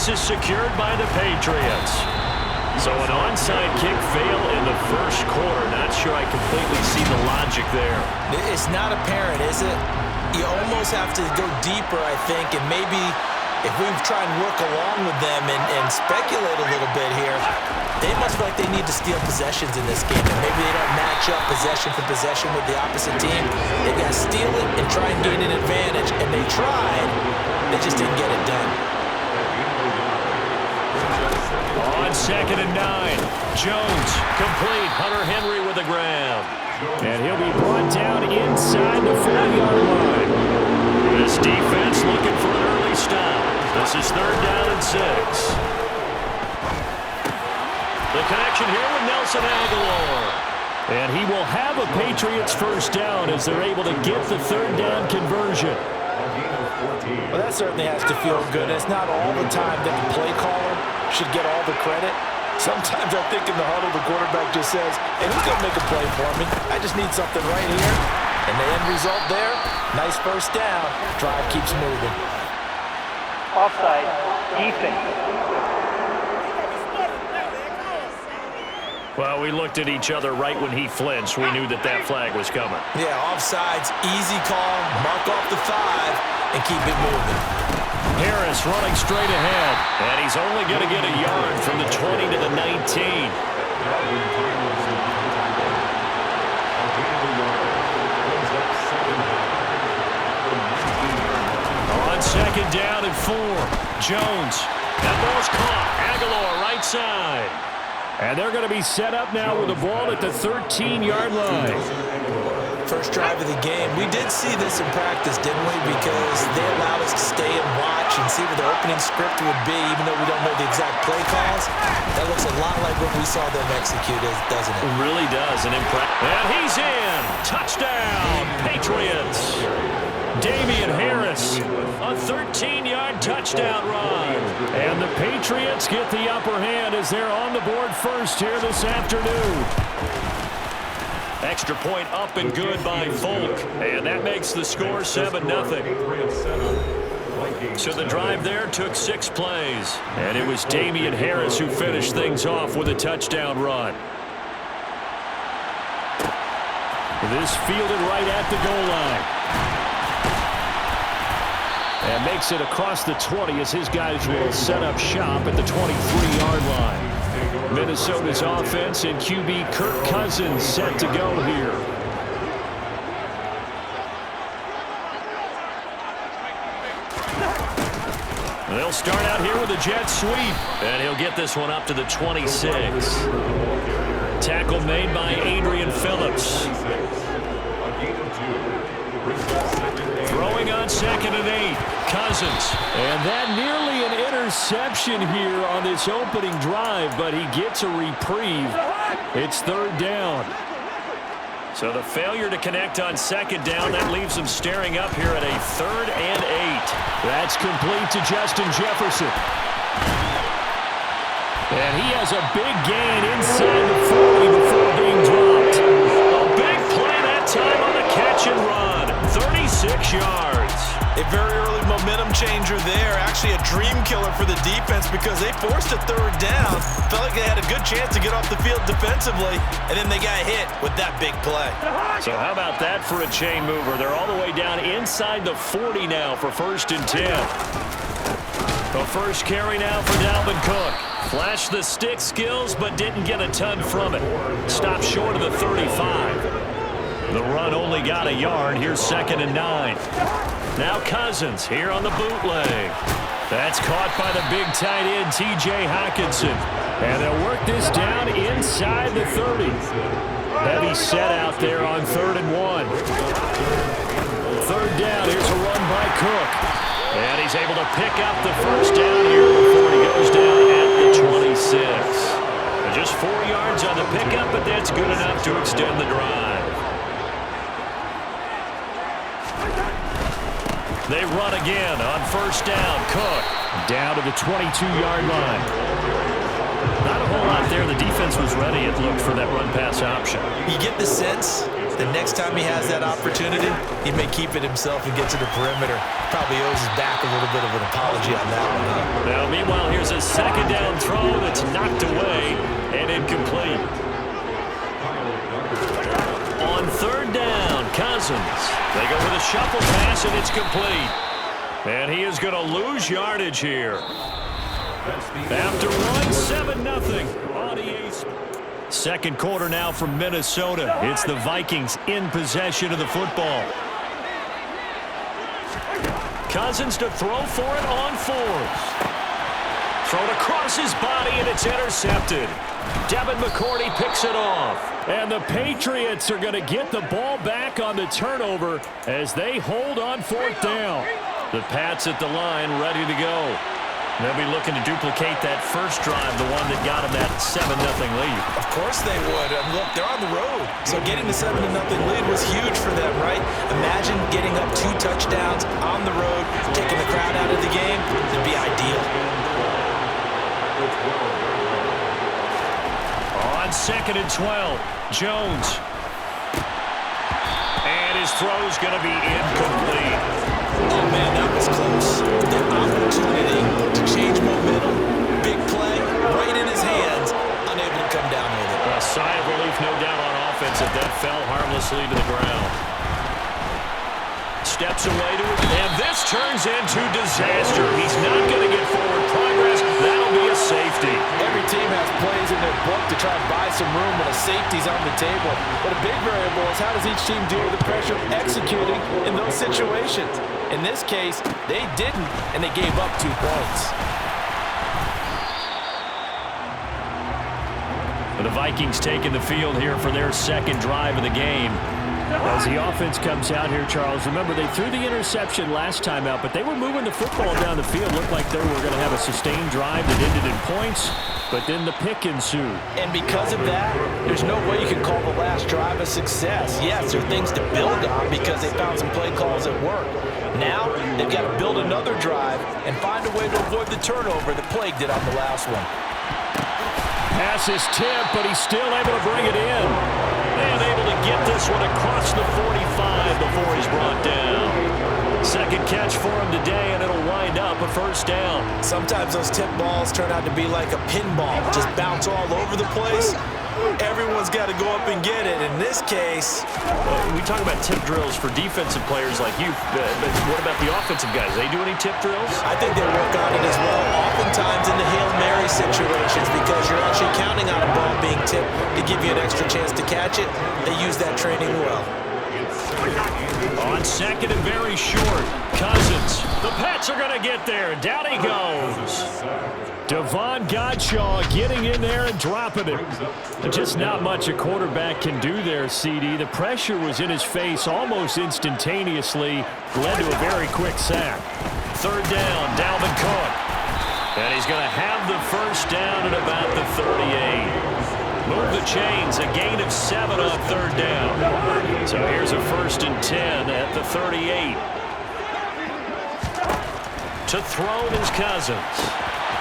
this is secured by the Patriots. So an onside kick fail in the first quarter. Not sure I completely see the logic there. It's not apparent, is it? You almost have to go deeper, I think, and maybe if we try and work along with them and speculate a little bit here, they must feel like they need to steal possessions in this game, and maybe they don't match up possession for possession with the opposite team. They've got to steal it and try and gain an advantage, and they tried. They just didn't get it done. On 2nd and 9, Jones complete. Hunter Henry with the grab. And he'll be brought down inside the 40-yard line. This defense looking for an early stop. This is 3rd down and 6. The connection here with Nelson Aguilar. And he will have a Patriots first down as they're able to get the 3rd down conversion. Well, that certainly has to feel good. It's not all the time that the play caller should get all the credit. Sometimes I think in the huddle, the quarterback just says, hey, who's going to make a play for me? I just need something right here. And the end result there, nice first down. Drive keeps moving. Offside, defense. Well, we looked at each other right when he flinched. We knew that that flag was coming. Yeah, offsides, easy call, mark off the 5, and keep it moving. Harris running straight ahead, and he's only going to get a yard from the 20 to the 19. On 2nd down and 4, Jones. That ball's caught. Aguilar right side. And they're going to be set up now with the ball at the 13-yard line. First drive of the game. We did see this in practice, didn't we? Because they allowed us to stay and watch and see what the opening script would be, even though we don't know the exact play calls. That looks a lot like what we saw them execute, doesn't it? It really does. And he's in. Touchdown, Patriots. Damian Harris, a 13-yard touchdown run. And the Patriots get the upper hand as they're on the board first here this afternoon. Extra point up and good by Folk. And that makes the score 7-0. So the drive there took 6 plays. And it was Damian Harris who finished things off with a touchdown run. This fielded right at the goal line. And makes it across the 20 as his guys will set up shop at the 23-yard line. Minnesota's offense and QB Kirk Cousins set to go here. They'll start out here with a jet sweep. And he'll get this one up to the 26. Tackle made by Adrian Phillips. Throwing on 2nd and 8, Cousins. And that nearly an interception here on this opening drive, but he gets a reprieve. It's 3rd down. So the failure to connect on 2nd down, that leaves him staring up here at a 3rd and 8. That's complete to Justin Jefferson. And he has a big gain inside the 40 before being dropped. A big play that time on the catch and run. 36 yards. A very early momentum changer there. Actually a dream killer for the defense because they forced a 3rd down. Felt like they had a good chance to get off the field defensively, and then they got hit with that big play. So how about that for a chain mover? They're all the way down inside the 40 now for 1st and 10. The first carry now for Dalvin Cook. Flashed the stick skills, but didn't get a ton from it. Stopped short of the 35. The run only got a yard. Here's 2nd and 9. Now Cousins here on the bootleg. That's caught by the big tight end, T.J. Hockenson. And they'll work this down inside the 30. Heavy set out there on 3rd and 1. 3rd down. Here's a run by Cook. And he's able to pick up the first down here before he goes down at the 26. Just 4 yards on the pickup, but that's good enough to extend the drive. They run again on 1st down. Cook down to the 22-yard line. Not a whole out there. The defense was ready, it looked, for that run-pass option. You get the sense the next time he has that opportunity, he may keep it himself and get to the perimeter. Probably owes his back a little bit of an apology on that one. Now, meanwhile, here's a second down throw that's knocked away and incomplete. On third down, Cousins. They go with a shuffle pass, and it's complete. And he is going to lose yardage here. After one, 7-0 on EA. Second quarter now from Minnesota. It's the Vikings in possession of the football. Cousins to throw for it on fourth. Thrown across his body, and it's intercepted. Devin McCourty picks it off. And the Patriots are going to get the ball back on the turnover as they hold on fourth down. The Pats at the line ready to go. They'll be looking to duplicate that first drive, the one that got them that 7-0 lead. Of course they would. Look, they're on the road. So getting the 7-0 lead was huge for them, right? Imagine getting up 2 touchdowns on the road, taking the crowd out of the game. It'd be ideal. On 2nd and 12, Jones. And his throw's going to be incomplete. Oh, man, that was close. The opportunity to change momentum. Big play, right in his hands. Unable to come down with it. A sigh of relief, no doubt, on offense if that fell harmlessly to the ground. Steps away to it, and this turns into disaster. He's not going to get forward progress. That'll be a safety. Every team has plays in their book to try and buy some room when a safety's on the table. But a big variable is how does each team deal with the pressure of executing in those situations. In this case, they didn't, and they gave up 2 points. The Vikings taking the field here for their second drive of the game. As the offense comes out here, Charles, remember they threw the interception last time out, but they were moving the football down the field. Looked like they were going to have a sustained drive that ended in points, but then the pick ensued. And because of that, there's no way you can call the last drive a success. Yes, there are things to build on because they found some play calls that work. Now, they've got to build another drive and find a way to avoid the turnover that plagued it on the last one. Pass is tipped, but he's still able to bring it in. And able to get this one across the 45 before he's brought down. Second catch for him today, and it'll wind up a first down. Sometimes those tip balls turn out to be like a pinball, just bounce all over the place. Everyone's got to go up and get it. In this case, we talk about tip drills for defensive players like you, but what about the offensive guys? They do any tip drills? I think they work on it as well, oftentimes in the Hail Mary situations, because you're actually counting on a ball being tipped to give you an extra chance to catch it. They use that training well. On second and very short, Cousins. The Pats are going to get there. Down he goes. Devon Godshaw getting in there and dropping it. Just not much a quarterback can do there, CD. The pressure was in his face almost instantaneously. Led to a very quick sack. Third down, Dalvin Cook. And he's going to have the first down at about the 38. Move the chains, a gain of 7 on third down. So here's a 1st and 10 at the 38. To throw is Cousins.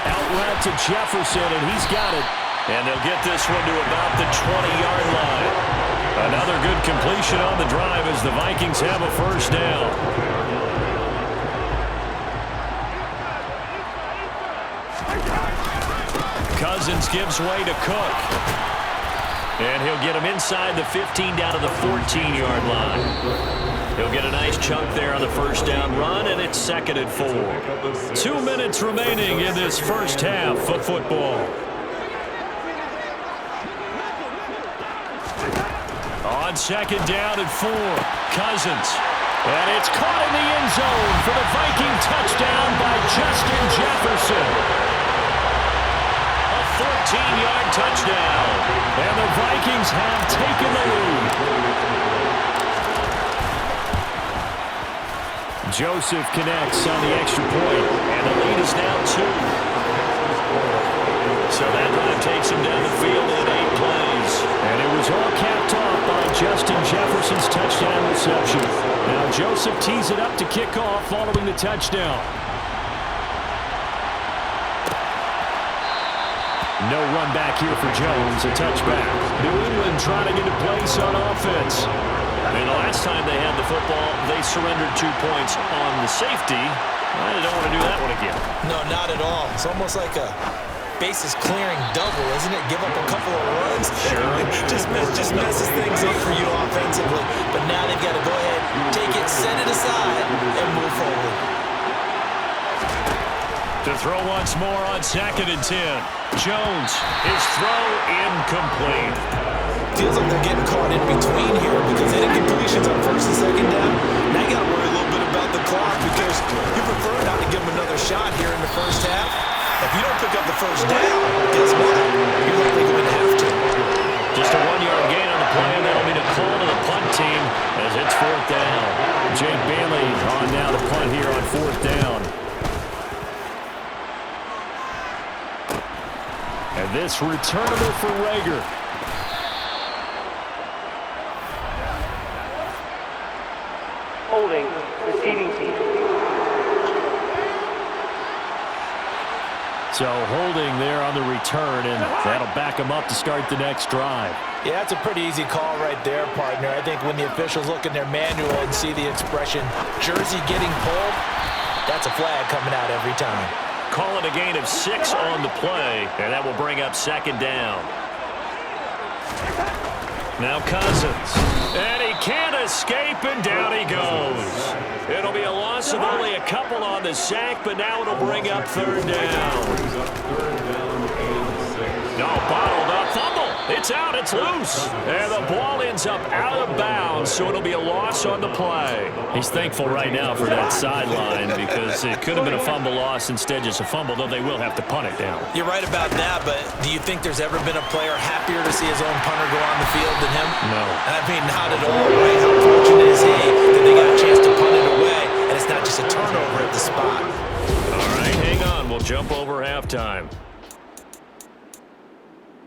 Out route to Jefferson, and he's got it. And they'll get this one to about the 20-yard line. Another good completion on the drive as the Vikings have a first down. Cousins gives way to Cook. And he'll get him inside the 15 down to the 14-yard line. He'll get a nice chunk there on the first down run, and it's 2nd and 4. 2 minutes remaining in this first half of football. On 2nd down and 4, Cousins. And it's caught in the end zone for the Viking touchdown by Justin Jefferson. 14-yard touchdown. And the Vikings have taken the lead. Joseph connects on the extra point, and the lead is now 2. So that drive takes him down the field in 8 plays. And it was all capped off by Justin Jefferson's touchdown reception. Now Joseph tees it up to kick off following the touchdown. No run back here for Jones. A touchback. New England trying to get a place on offense. And the last time they had the football, they surrendered 2 points on the safety. I don't want to do that one again. No, not at all. It's almost like a bases clearing double, isn't it? Give up a couple of runs. Sure. just messes things up for you offensively. But now they've got to go ahead, take it, set it aside, and move forward. To throw once more on 2nd and 10. Jones, his throw incomplete. Feels like they're getting caught in between here because they didn't completions on 1st and 2nd down. Now you got to worry a little bit about the clock because you prefer not to give them another shot here in the first half. If you don't pick up the first down, guess what? You're likely going to have to. Just a 1-yard gain on the play, and that'll be the call to the punt team as it's 4th down. Jake Bailey on now to punt here on 4th down. And this returnable for Rager. Holding, receiving team. So holding there on the return, and that'll back him up to start the next drive. Yeah, that's a pretty easy call right there, partner. I think when the officials look in their manual and see the expression, jersey getting pulled, that's a flag coming out every time. Call it a gain of 6 on the play, and that will bring up 2nd down. Now Cousins, and he can't escape, and down he goes. It'll be a loss of only a couple on the sack, but now it'll bring up 3rd down. No, bottled up, fumble. It's out, it's loose. And the ball ends up out of bounds, so it'll be a loss on the play. He's thankful right now for that sideline because it could have been a fumble loss, instead just a fumble, though they will have to punt it down. You're right about that, but do you think there's ever been a player happier to see his own punter go on the field than him? No. I mean, not at all, right? How fortunate is he that they got a chance to punt it away, and it's not just a turnover at the spot. All right, hang on. We'll jump over halftime.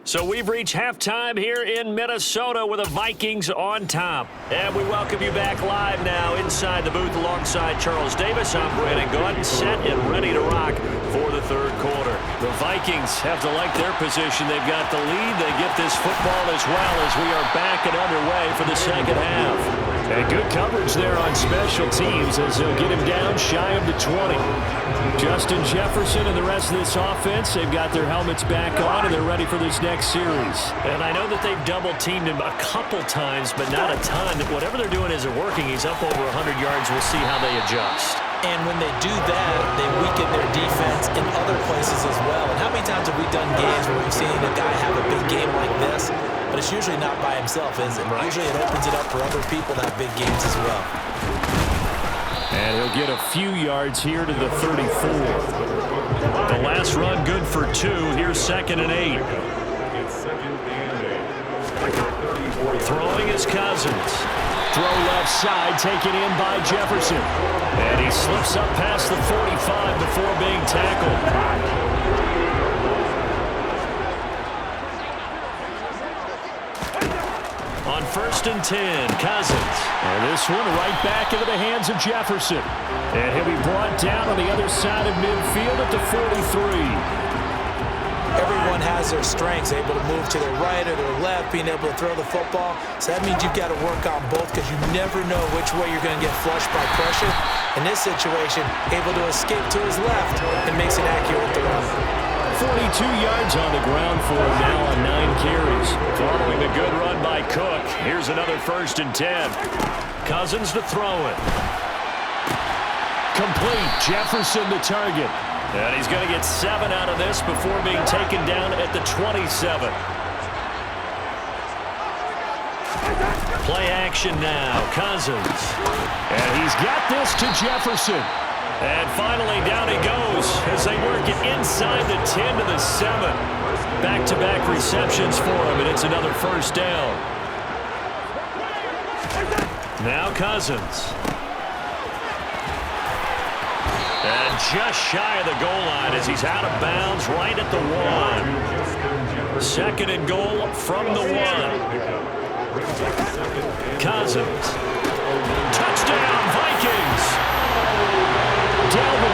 So we've reached halftime here in Minnesota with the Vikings on top. And we welcome you back live now inside the booth alongside Charles Davis. I'm Brandon Gordon, set and ready to rock for the 3rd quarter. The Vikings have to like their position. They've got the lead. They get this football as well as we are back and underway for the 2nd half. And good coverage there on special teams as they'll get him down shy of the 20. Justin Jefferson and the rest of this offense, they've got their helmets back on and they're ready for this next series. And I know that they've double-teamed him a couple times, but not a ton. Whatever they're doing isn't working. He's up over 100 yards. We'll see how they adjust. And when they do that, they weaken their defense in other places as well. And how many times have we done games where we've seen a guy have a big game like this, but it's usually not by himself, is it? Right. Usually it opens it up for other people to have big games as well. And he'll get a few yards here to the 34. The last run good for 2. Here's 2nd and 8. Throwing is Cousins. Throw left side, taken in by Jefferson. And he slips up past the 45 before being tackled. On 1st and 10, Cousins. And this one right back into the hands of Jefferson. And he'll be brought down on the other side of midfield at the 43. Everyone has their strengths, able to move to their right or their left, being able to throw the football. So that means you've got to work on both because you never know which way you're going to get flushed by pressure. In this situation, able to escape to his left and makes it accurate throw. 42 yards on the ground for him now on 9 carries. Following the good run by Cook, here's another 1st and 10. Cousins to throw it. Complete. Jefferson the target. And he's going to get 7 out of this before being taken down at the 27. Play action now. Cousins. And he's got this to Jefferson. And finally, down he goes as they work it inside the 10 to the 7. Back-to-back receptions for him, and it's another 1st down. Now Cousins. And just shy of the goal line as he's out of bounds right at the 1. 2nd and goal from the 1. Cousins. Touchdown, Vikings! Dalvin